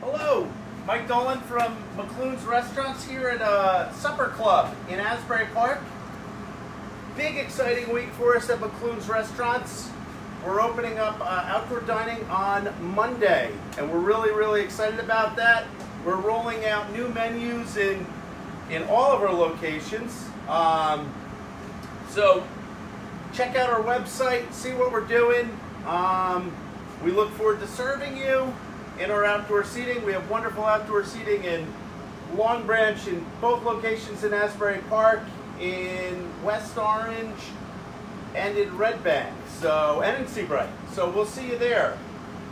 Hello, Mike Dolan from McLoone's Restaurants here at Supper Club in Asbury Park. Big exciting week for us at McLoone's Restaurants. We're opening up outdoor dining on Monday, and we're really excited about that. We're rolling out new menus in all of our locations. So check out our website, see what we're doing. We look forward to serving you in our outdoor seating. We have wonderful outdoor seating in Long Branch, in both locations in Asbury Park, in West Orange, and in Red Bank, and in Seabright. So we'll see you there.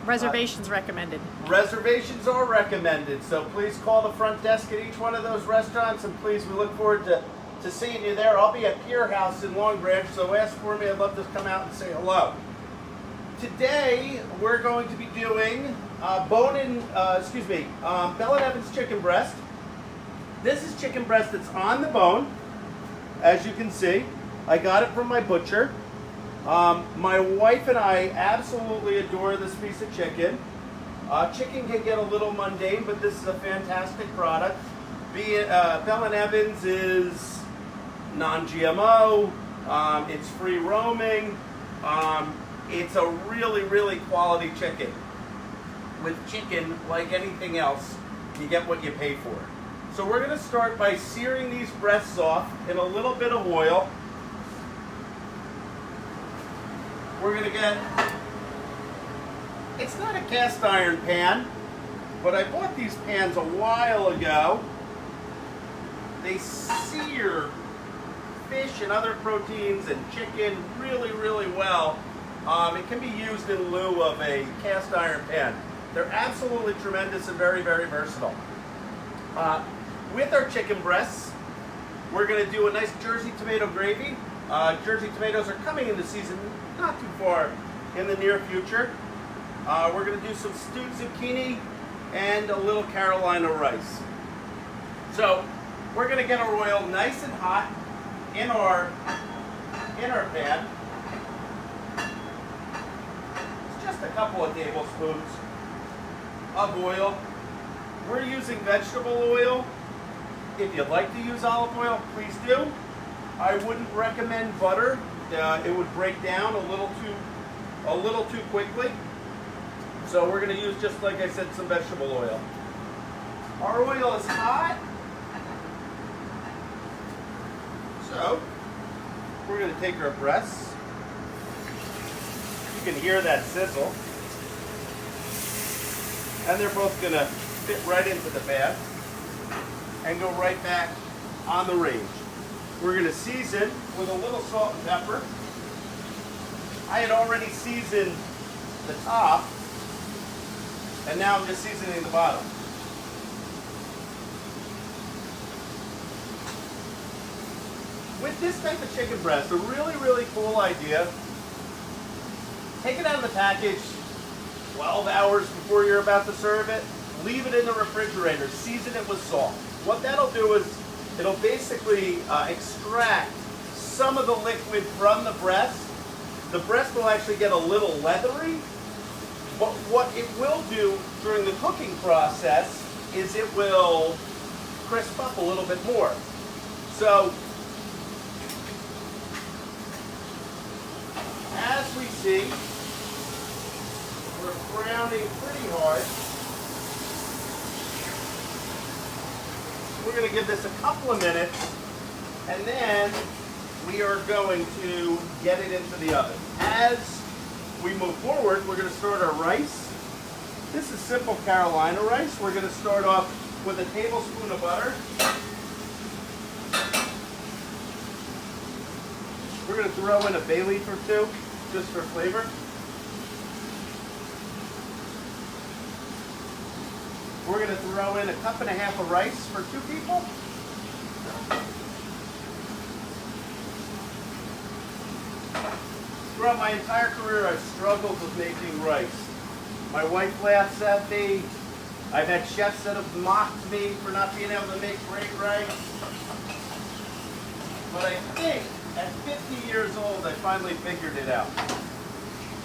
Reservations recommended. Reservations are recommended, so please call the front desk at each one of those restaurants, and please, we look forward to seeing you there. I'll be at Pier House in Long Branch, so ask for me. I'd love to come out and say hello. Today, we're going to be doing Bell and Evans chicken breast. This is chicken breast that's on the bone, as you can see. I got it from my butcher. My wife and I absolutely adore this piece of chicken. Chicken can get a little mundane, but this is a fantastic product. Bell and Evans is non-GMO. It's free roaming. It's a really quality chicken. With chicken, like anything else, you get what you pay for. So we're going to start by searing these breasts off in a little bit of oil. We're going to get, it's not a cast iron pan, but I bought these pans a while ago. They sear fish and other proteins and chicken really well. It can be used in lieu of a cast iron pan. They're absolutely tremendous and very versatile. With our chicken breasts, we're going to do a nice Jersey tomato gravy. Jersey tomatoes are coming into season not too far in the near future. We're going to do some stewed zucchini and a little Carolina rice. So we're going to get our oil nice and hot in our pan. It's just a couple of tablespoons of oil. We're using vegetable oil. If you'd like to use olive oil, please do. I wouldn't recommend butter. It would break down a little too quickly. So we're going to use, just like I said, some vegetable oil. Our oil is hot. So we're going to take our breasts. You can hear that sizzle. And they're both going to fit right into the pan and go right back on the range. We're going to season with a little salt and pepper. I had already seasoned the top, and now I'm just seasoning the bottom. With this type of chicken breast, a really cool idea. Take it out of the package 12 hours before you're about to serve it. Leave it in the refrigerator. Season it with salt. What that'll do is it'll basically extract some of the liquid from the breast. The breast will actually get a little leathery, but what it will do during the cooking process is it will crisp up a little bit more. So, as we see, we're browning pretty hard. We're going to give this a couple of minutes, and then we are going to get it into the oven. As we move forward, we're going to start our rice. This is simple Carolina rice. We're going to start off with a tablespoon of butter. We're going to throw in a bay leaf or two, just for flavor. We're going to throw in 1.5 cups of rice for 2 people. Throughout my entire career, I've struggled with making rice. My wife laughs at me. I've had chefs that have mocked me for not being able to make great rice. But I think at 50 years old, I finally figured it out.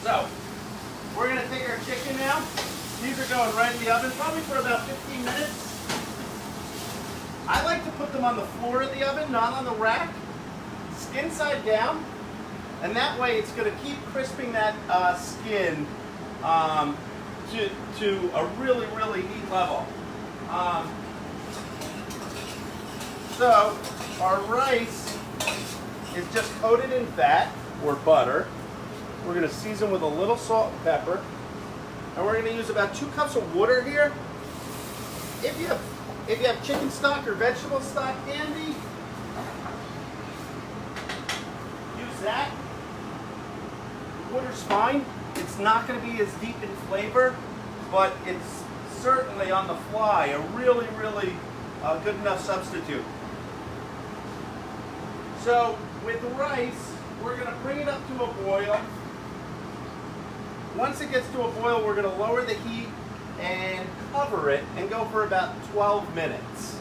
So, we're going to take our chicken now. These are are going right in the oven, probably for about 15 minutes. I like to put them on the floor of the oven, not on the rack, skin side down, and that way it's going to keep crisping that skin to a really, really heat level. So our rice is just coated in fat or butter. We're going to season with a little salt and pepper. And we're going to use about 2 cups of water here. If you have chicken stock or vegetable stock handy, use that. Water's fine. It's not going to be as deep in flavor, but it's certainly on the fly a really, really good enough substitute. So with the rice, we're going to bring it up to a boil. Once it gets to a boil, we're going to lower the heat and cover it and go for about 12 minutes.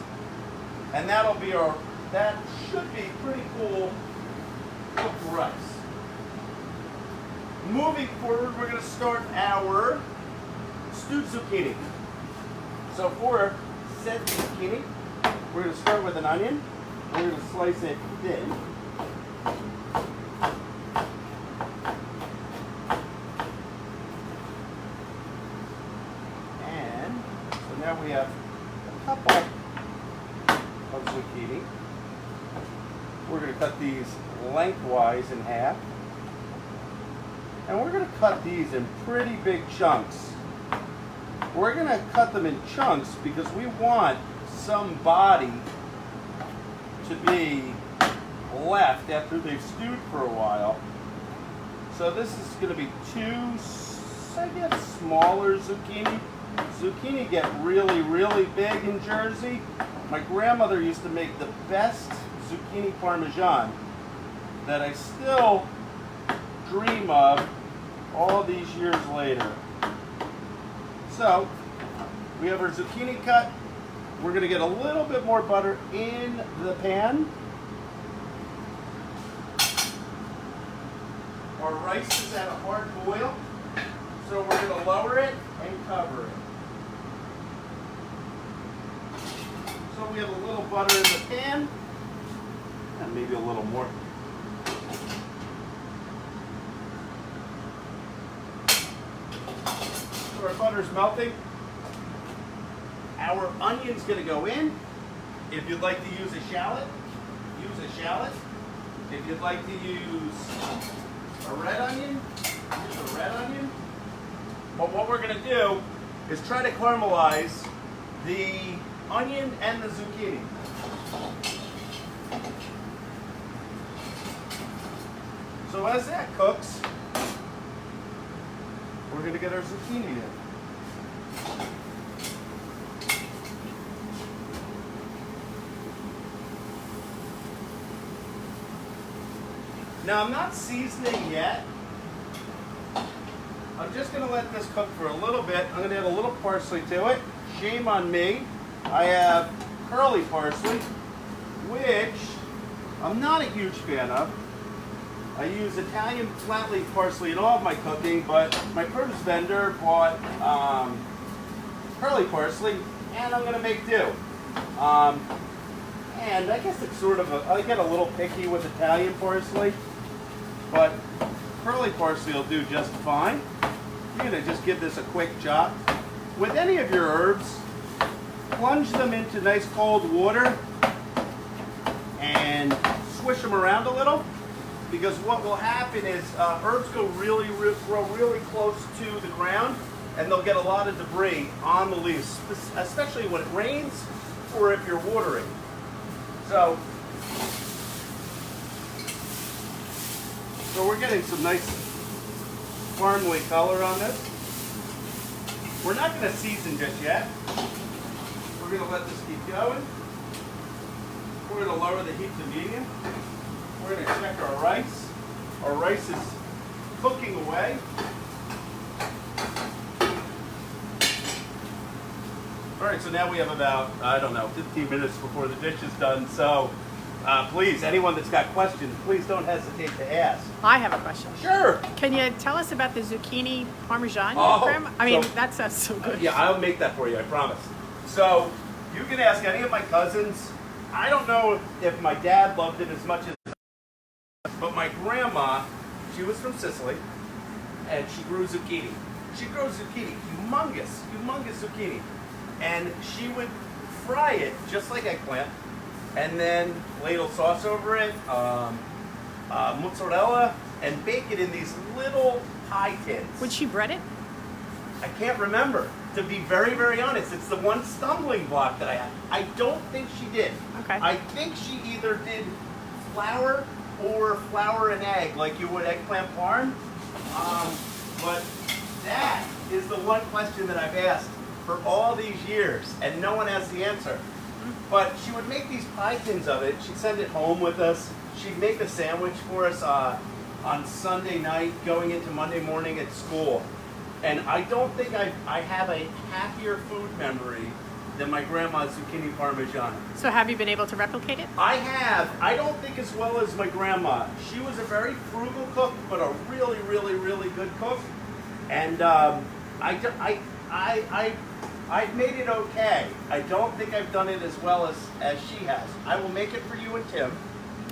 And that should be pretty cool cooked rice. Moving forward, we're going to start our stewed zucchini. So for said zucchini, we're going to start with an onion. We're going to slice it thin. And so now we have a couple of zucchini. We're going to cut these lengthwise in half. And we're going to cut these in pretty big chunks. We're going to cut them in chunks because we want some body to be left after they've stewed for a while. So this is going to be 2, I guess, smaller zucchini. Zucchini get really, really big in Jersey. My grandmother used to make the best Zucchini Parmigiana that I still dream of all these years later. So we have our zucchini cut. We're going to get a little bit more butter in the pan. Our rice is at a hard boil, so we're going to lower it and cover it. So we have a little butter in the pan, and maybe a little more. So our butter's melting. Our onion's going to go in. If you'd like to use a shallot, use a shallot. If you'd like to use a red onion, use a red onion. But what we're going to do is try to caramelize the onion and the zucchini. So as that cooks, we're going to get our zucchini in. Now I'm not seasoning yet. I'm just going to let this cook for a little bit. I'm going to add a little parsley to it. Shame on me. I have curly parsley, which I'm not a huge fan of. I use Italian flat leaf parsley in all of my cooking, but my produce vendor bought curly parsley, and I'm going to make do. And I guess it's sort of I get a little picky with Italian parsley, but curly parsley will do just fine. You're going to just give this a quick chop. With any of your herbs, plunge them into nice cold water and swish them around a little, because what will happen is herbs grow really close to the ground, and they'll get a lot of debris on the leaves, especially when it rains or if you're watering. So we're getting some nice farmly color on this. We're not going to season just yet. We're going to let this keep going. We're going to lower the heat to medium. We're going to check our rice. Our rice is cooking away. All right, so now we have about, 15 minutes before the dish is done. So Please, anyone that's got questions, please don't hesitate to ask. I have a question. Sure. Can you tell us about the zucchini parmesan, Oh, Grandma? I mean, so- that sounds so good. Yeah, I'll make that for you, I promise. So, you can ask any of my cousins. I don't know if my dad loved it as much as, but my grandma, she was from Sicily, and she grew zucchini. She grows zucchini, humongous zucchini. And she would fry it just like eggplant, and then ladle sauce over it, mozzarella, and bake it in these little pie tins. Would she bread it? I can't remember. To be very, very honest, it's the one stumbling block that I have. I don't think she did. Okay. I think she either did flour or flour and egg, like you would eggplant parm. But that is the one question that I've asked for all these years, and no one has the answer. But she would make these pie tins of it. She'd send it home with us. She'd make a sandwich for us on Sunday night, going into Monday morning at school. And I don't think I have a happier food memory than my grandma's zucchini parmigiana. So have you been able to replicate it? I have. I don't think as well as my grandma. She was a very frugal cook, but a really, really, really good cook. And I've made it okay. I don't think I've done it as well as she has. I will make it for you and Tim.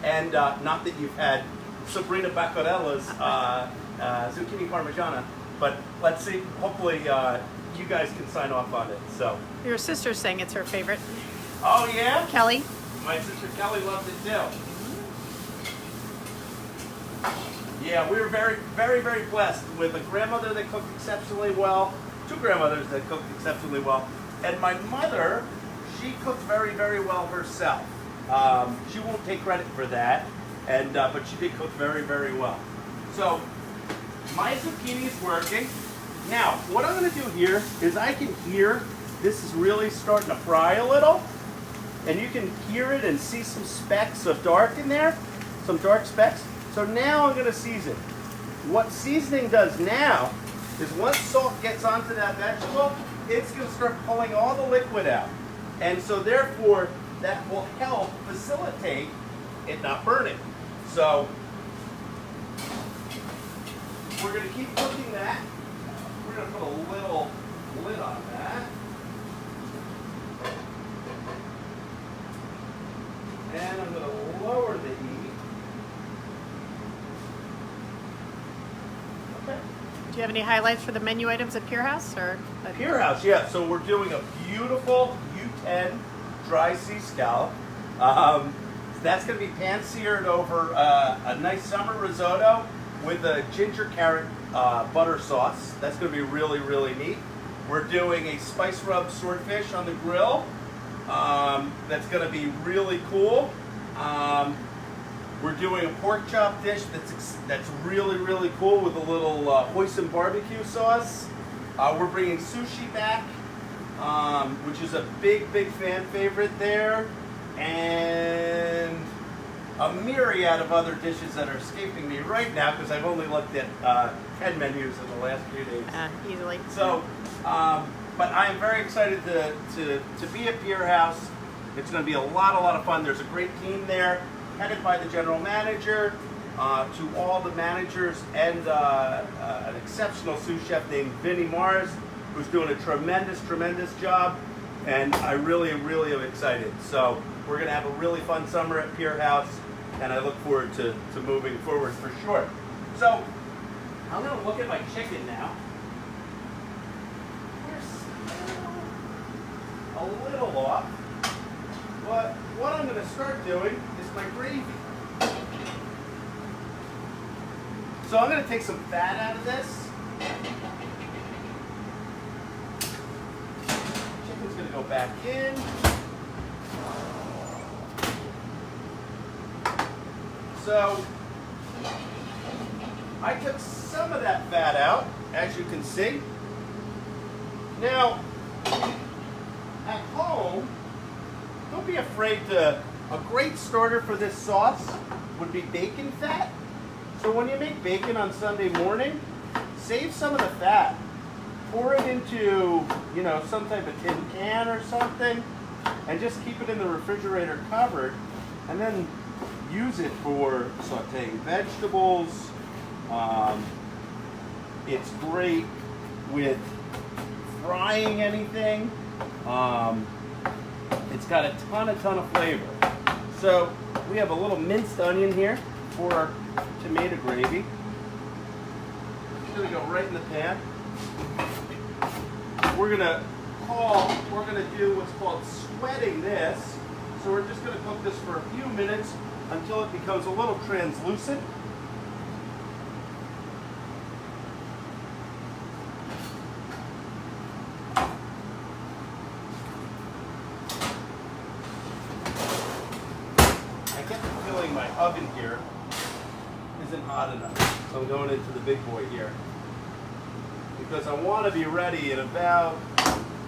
And not that you've had Sabrina Baccarella's zucchini parmigiana, but let's see. Hopefully you guys can sign off on it. So. Your sister's saying it's her favorite. Oh yeah? Kelly? My sister Kelly loves it too. Yeah, we were very, very, very blessed with a grandmother that cooked exceptionally well, two grandmothers that cooked exceptionally well, and my mother, she cooked very, very well herself. She won't take credit for that, and but she did cook very, very well. So my zucchini is working. Now, what I'm going to do here is I can hear this is really starting to fry a little, and you can hear it and see some specks of dark in there, some dark specks. So now I'm going to season. What seasoning does now is once salt gets onto that vegetable, it's going to start pulling all the liquid out. And so therefore, that will help facilitate it not burning. So we're going to keep cooking that. We're going to put a little lid on that. And I'm going to lower the heat. Okay. Do you have any highlights for the menu items at Pier House? Or Pier House, yeah. So we're doing a beautiful U10 dry sea scallop. That's going to be pan-seared over a nice summer risotto with a ginger carrot butter sauce. That's going to be really, really neat. We're doing a spice rub swordfish on the grill. That's going to be really cool. We're doing a pork chop dish that's really, really cool with a little hoisin barbecue sauce. We're bringing sushi back, which is a big, big fan favorite there. And a myriad of other dishes that are escaping me right now because I've only looked at 10 menus in the last few days. Easily. So, but I am very excited to be at Pier House. It's going to be a lot of fun. There's a great team there, headed by the general manager, to all the managers, and an exceptional sous chef named Vinny Mars, who's doing a tremendous job. And I really, really am excited. So we're going to have a really fun summer at Pier House, and I look forward to moving forward for sure. So I'm going to look at my chicken now. We're still a little off. But what I'm going to start doing is my gravy. So I'm going to take some fat out of this. Chicken's going to go back in. So I took some of that fat out, as you can see. Now, at home, don't be afraid to, a great starter for this sauce would be bacon fat. So when you make bacon on Sunday morning, save some of the fat. Pour it into, some type of tin can or something, and just keep it in the refrigerator covered. and then use it for sauteing vegetables. It's great with frying anything. It's got a ton of flavor. So we have a little minced onion here for our tomato gravy. It's gonna go right in the pan. We're gonna do what's called sweating this. So we're just gonna cook this for a few minutes until it becomes a little translucent. My oven here isn't hot enough, so I'm going into the big boy here because I want to be ready in about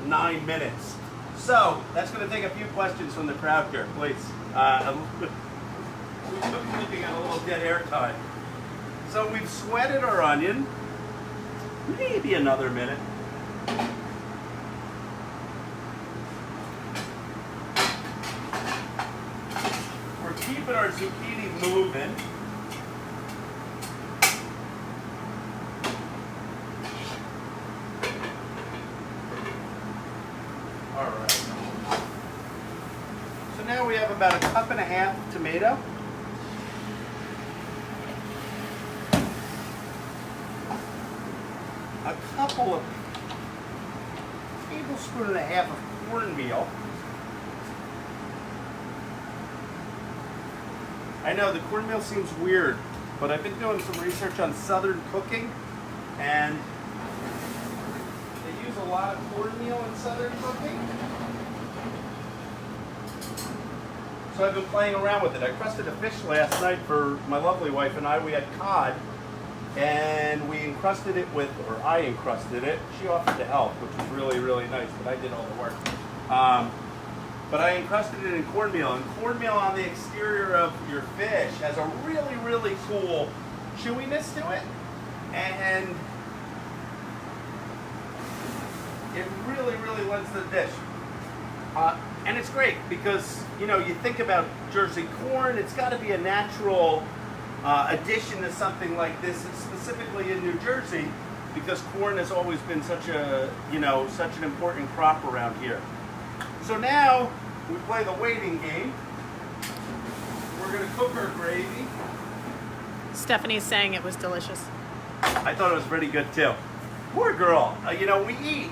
9 minutes. So that's going to take a few questions from the crowd here, please. I'm looking at a little dead air time. So we've sweated our onion, maybe another minute. Keeping our zucchini moving. All right. So now we have about 1.5 cups of tomato. A couple of tablespoon and a half of cornmeal. I know the cornmeal seems weird, but I've been doing some research on Southern cooking, and they use a lot of cornmeal in Southern cooking. So I've been playing around with it. I crusted a fish last night for my lovely wife and I. We had cod, and we encrusted it with, or I encrusted it. She offered to help, which was really, really nice, but I did all the work. But I encrusted it in cornmeal, and cornmeal on the exterior of your fish has a really, really cool chewiness to it, and it really, really lends to the dish. And it's great because, you know, you think about Jersey corn, it's got to be a natural addition to something like this, specifically in New Jersey, because corn has always been such a, you know, such an important crop around here. So now we play the waiting game. We're going to cook our gravy. Stephanie's saying it was delicious. I thought it was pretty good too. Poor girl. You know, we eat.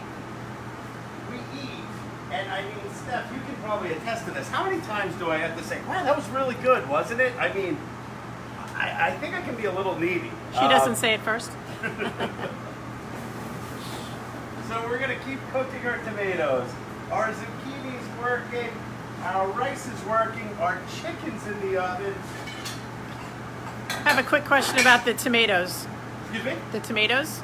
And I mean, Steph, you can probably attest to this. How many times do I have to say, wow, that was really good, wasn't it? I mean, I think I can be a little needy. She doesn't say it first. So we're going to keep cooking our tomatoes. Our zucchini's working. Our rice is working. Our chicken's in the oven. I have a quick question about the tomatoes. Excuse me? The tomatoes?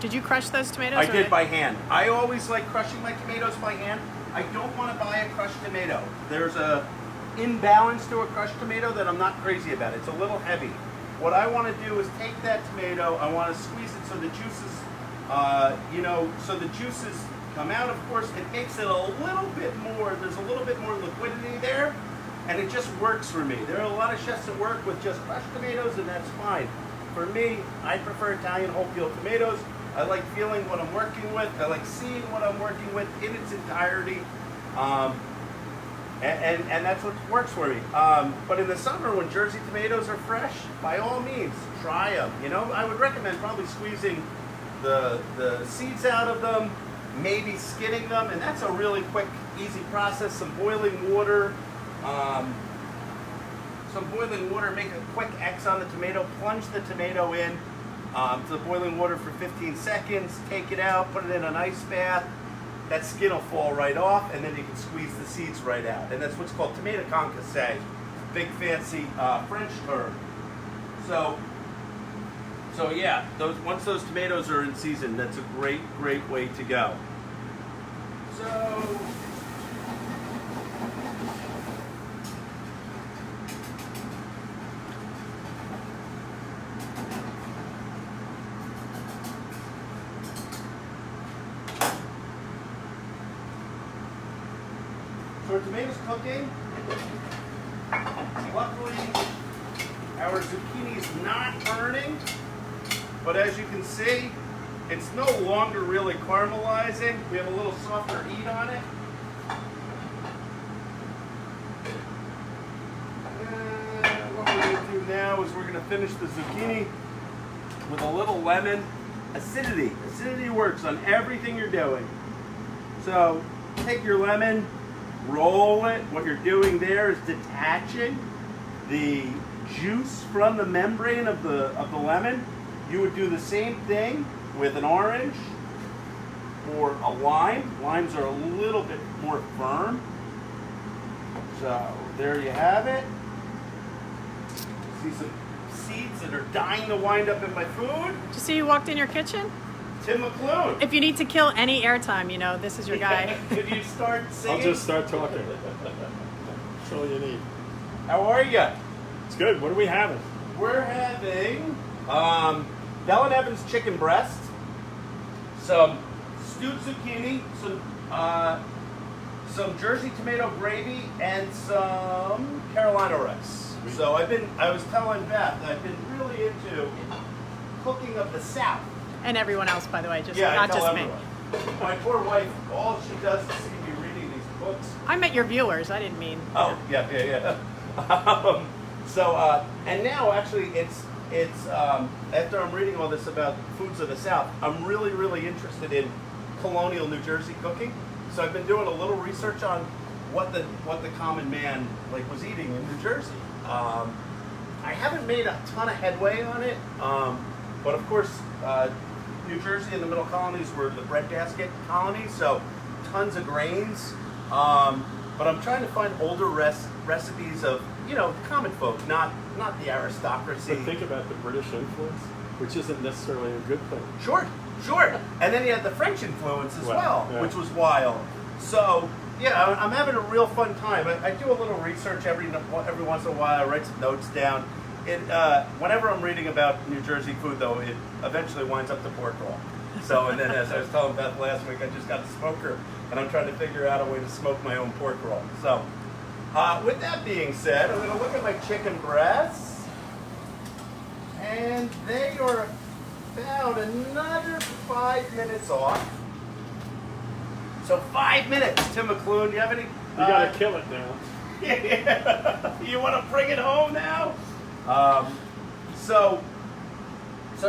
Did you crush those tomatoes? I did by hand. I always like crushing my tomatoes by hand. I don't want to buy a crushed tomato. There's a imbalance to a crushed tomato that I'm not crazy about. It's a little heavy. What I want to do is take that tomato, I want to squeeze it so the juices, so the juices come out. Of course, it makes it a little bit more, there's a little bit more liquidity there, and it just works for me. There are a lot of chefs that work with just crushed tomatoes, and that's fine. For me, I prefer Italian whole peel tomatoes. I like feeling what I'm working with. I like seeing what I'm working with in its entirety. And that's what works for me. But in the summer, when Jersey tomatoes are fresh, by all means, try them. You know, I would recommend probably squeezing the seeds out of them, maybe skinning them, and that's a really quick, easy process. Some boiling water. Make a quick X on the tomato, plunge the tomato in to the boiling water for 15 seconds, take it out, put it in an ice bath. That skin will fall right off, and then you can squeeze the seeds right out. And that's what's called tomato concasse, big fancy French term. So yeah, once those tomatoes are in season, that's a great, great way to go. So our tomatoes cooking. Luckily, our zucchini's not burning, but as you can see, it's no longer really caramelizing. We have a little softer heat on it. What we're going to do now is we're going to finish the zucchini with a little lemon. Acidity. Acidity works on everything you're doing. So take your lemon, roll it. What you're doing there is detaching the juice from the membrane of the lemon. You would do the same thing with an orange or a lime. Limes are a little bit more firm. So there you have it. See some seeds that are dying to wind up in my food. Did you see you walked in your kitchen? Tim McLoone. If you need to kill any airtime, you know, this is your guy. Could you start singing? I'll just start talking. That's all you need. How are you? It's good. What are we having? We're having Dolan Evans chicken breast, some stewed zucchini, some Jersey tomato gravy, and some Carolina rice. Sweet. So I was telling Beth, I've been really into cooking of the South. And everyone else, by the way, just Yeah, I not tell just everyone. me. My poor wife, all she does is see me reading these books. I meant your viewers. I didn't mean. Oh, yeah. And now actually it's after I'm reading all this about foods of the South, I'm really interested in colonial New Jersey cooking. So I've been doing a little research on what the common man was eating in New Jersey. I haven't made a ton of headway on it, but of course, New Jersey and the Middle Colonies were the breadbasket colonies, so tons of grains. But I'm trying to find older recipes of, common folk, not the aristocracy. But think about the British influence, which isn't necessarily a good thing. Sure. And then you had the French influence as well, yeah. which was wild. So, yeah, I'm having a real fun time. I do a little research every once in a while. I write some notes down. Whenever I'm reading about New Jersey food, though, it eventually winds up to pork roll. So, and then as I was telling Beth last week, I just got the smoker, and I'm trying to figure out a way to smoke my own pork roll. So, with that being said, I'm going to look at my chicken breasts, and they are about another 5 minutes off. So 5 minutes, Tim McLoone. Do you have any? You got to kill it now. Yeah. You want to bring it home now? So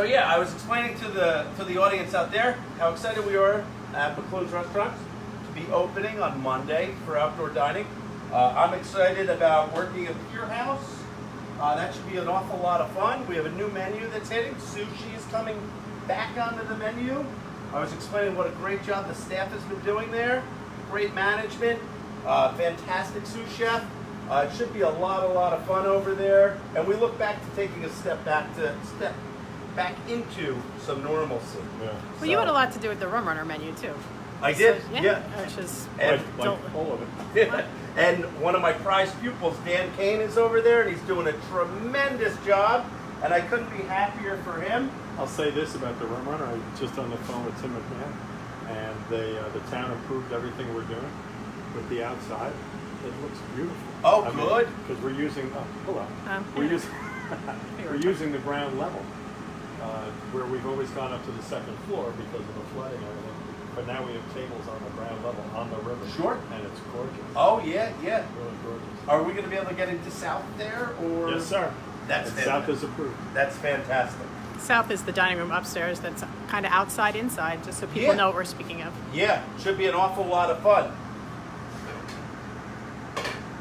yeah, I was explaining to the audience out there how excited we are at McLoone's Restaurants to be opening on Monday for outdoor dining. I'm excited about working at Pier House. That should be an awful lot of fun. We have a new menu that's hitting. Sushi is coming back onto the menu. I was explaining what a great job the staff has been doing there. Great management, fantastic sous chef. It should be a lot of fun over there. And we look back to taking a step back into some normalcy. Yeah. Well, you had a lot to do with the Rum Runner menu too. I did, So, yeah. Which is And, Like all of it. and one of my prized pupils, Dan Kane, is over there, and he's doing a tremendous job. And I couldn't be happier for him. I'll say this about the Rum Runner. I was just on the phone with Tim McMahon, and the town approved everything we're doing with the outside. It looks beautiful. Oh, good. Because we're using. Oh, hold on. We're yeah. using. We're using the ground level, where we've always gone up to the second floor because of the flooding and everything. But now we have tables on the ground level on the river. Sure. And it's gorgeous. Oh, yeah. Really gorgeous. Are we going to be able to get into South there? Or Yes, sir. That's And South is approved. That's fantastic. South is the dining room upstairs. That's kind of outside, inside, just so people Yeah. know what we're speaking of. Yeah, should be an awful lot of fun.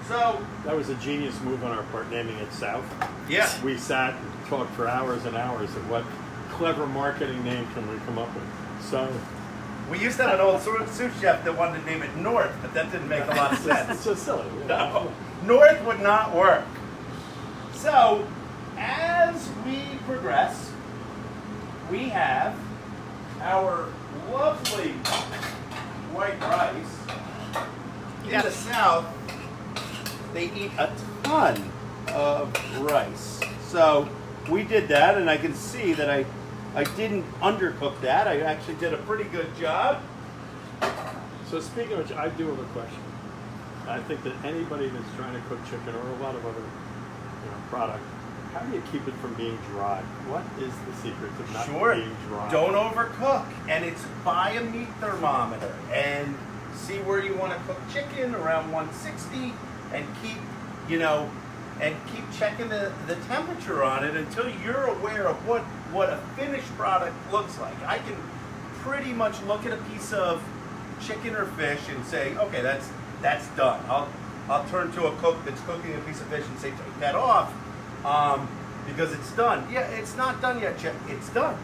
So, That was a genius move on our part, naming it South. yeah. We sat and talked for hours and hours of what clever marketing name can we come up with. So We used to have an old sous chef that wanted to name it North, but that didn't make a lot of it's sense. just silly. No, North would not work. So, as we progress, we have our lovely white rice. In got the it. South, they eat a ton of rice. So we did that, and I can see that I didn't undercook that. I actually did a pretty good job. So speaking of which, I do have a question. I think that anybody that's trying to cook chicken or a lot of other, product, how do you keep it from being dry? What is the secret to not being dry? Don't overcook, and it's buy a meat thermometer and see where you want to cook chicken around 160, and keep checking the temperature on it until you're aware of what a finished product looks like. I can pretty much look at a piece of chicken or fish and say, okay, that's done. I'll turn to a cook that's cooking a piece of fish and say, take that off, because it's done. Yeah, it's not done yet, Chip. It's done.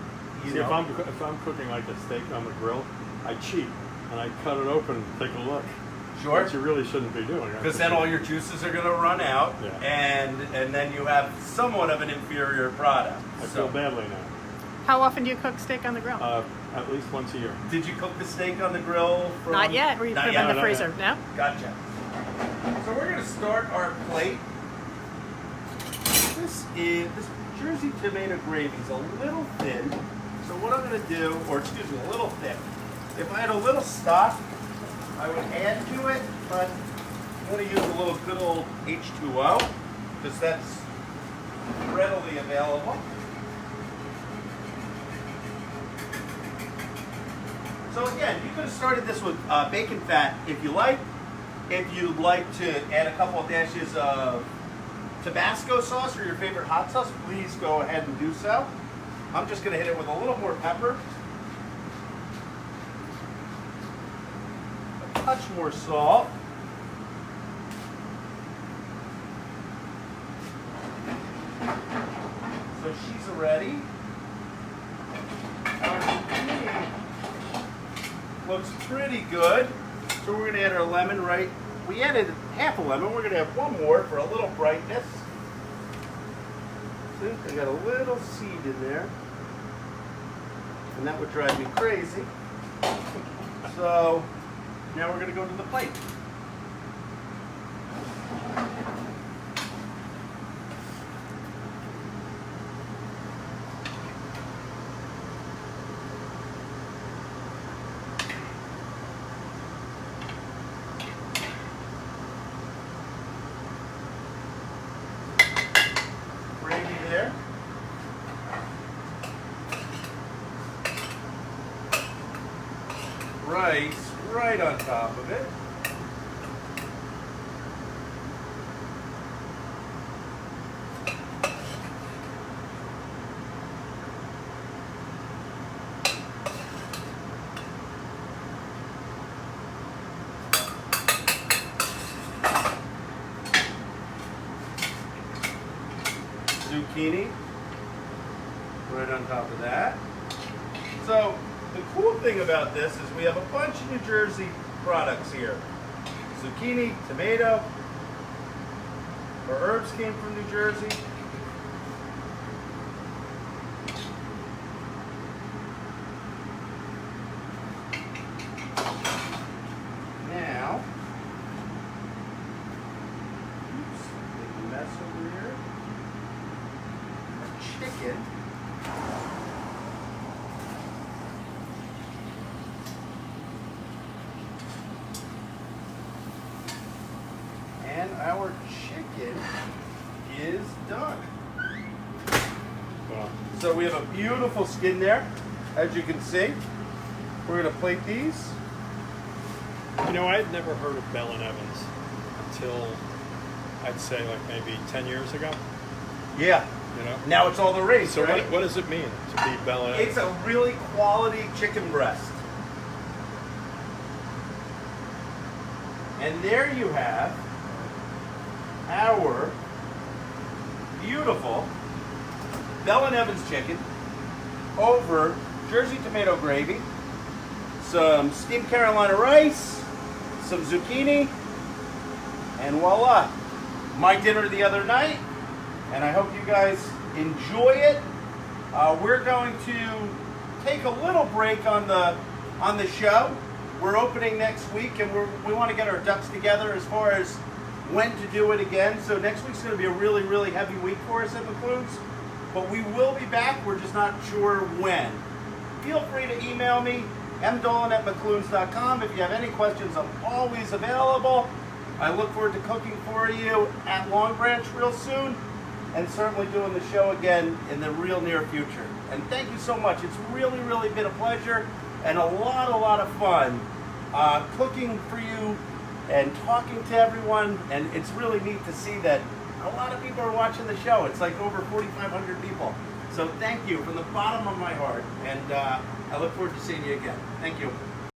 See, if I'm cooking like a steak on the grill, I cheat and I cut it open and take a look. Sure. Which you really shouldn't be doing. Because then all your juices are going to run out, yeah. and then you have somewhat of an inferior product. I feel badly now. How often do you cook steak on the grill? At least once a year. Did you cook the steak on the grill? Not yet. Or you put it in the freezer? No? Gotcha. So we're going to start our plate. This Jersey tomato gravy is a little thin. So what I'm going to do, or excuse me, a little thick. If I had a little stock, I would add to it, but I'm going to use a little good old H2O because that's readily available. So again, you could have started this with bacon fat if you like. If you'd like to add a couple of dashes of Tabasco sauce or your favorite hot sauce, please go ahead and do so. I'm just going to hit it with a little more pepper. A touch more salt. So she's ready. Our zucchini looks pretty good. So we're going to add our lemon right. We added half a lemon. We're going to have one more for a little brightness. See, I got a little seed in there. And that would drive me crazy. So now we're going to go to the plate. Gravy there. Rice right on top of it. Zucchini right on top of that. So the cool thing about this is we have a bunch of New Jersey products here. Zucchini, tomato, our herbs came from New Jersey. Now, oops, big mess over here. Our chicken. And our chicken is done. Wow. So we have a beautiful skin there, as you can see. We're going to plate these. You know, I had never heard of Bell & Evans until, I'd say, like maybe 10 years ago. Yeah. You know? Now it's all the rage, So right? what does it mean to be Bell & Evans? It's a really quality chicken breast. And there you have our beautiful Bell & Evans chicken over Jersey tomato gravy, some steamed Carolina rice, some zucchini, and voila. My dinner the other night, and I hope you guys enjoy it. We're going to take a little break on the show. We're opening next week, and we want to get our ducks together as far as when to do it again. So next week's going to be a really, really heavy week for us at McLoone's. But we will be back. We're just not sure when. Feel free to email me, mdolan@mcloons.com. If you have any questions, I'm always available. I look forward to cooking for you at Long Branch real soon, and certainly doing the show again in the real near future. And thank you so much. It's really, really been a pleasure and a lot of fun cooking for you and talking to everyone. And it's really neat to see that a lot of people are watching the show. It's like over 4,500 people. So thank you from the bottom of my heart. And I look forward to seeing you again. Thank you.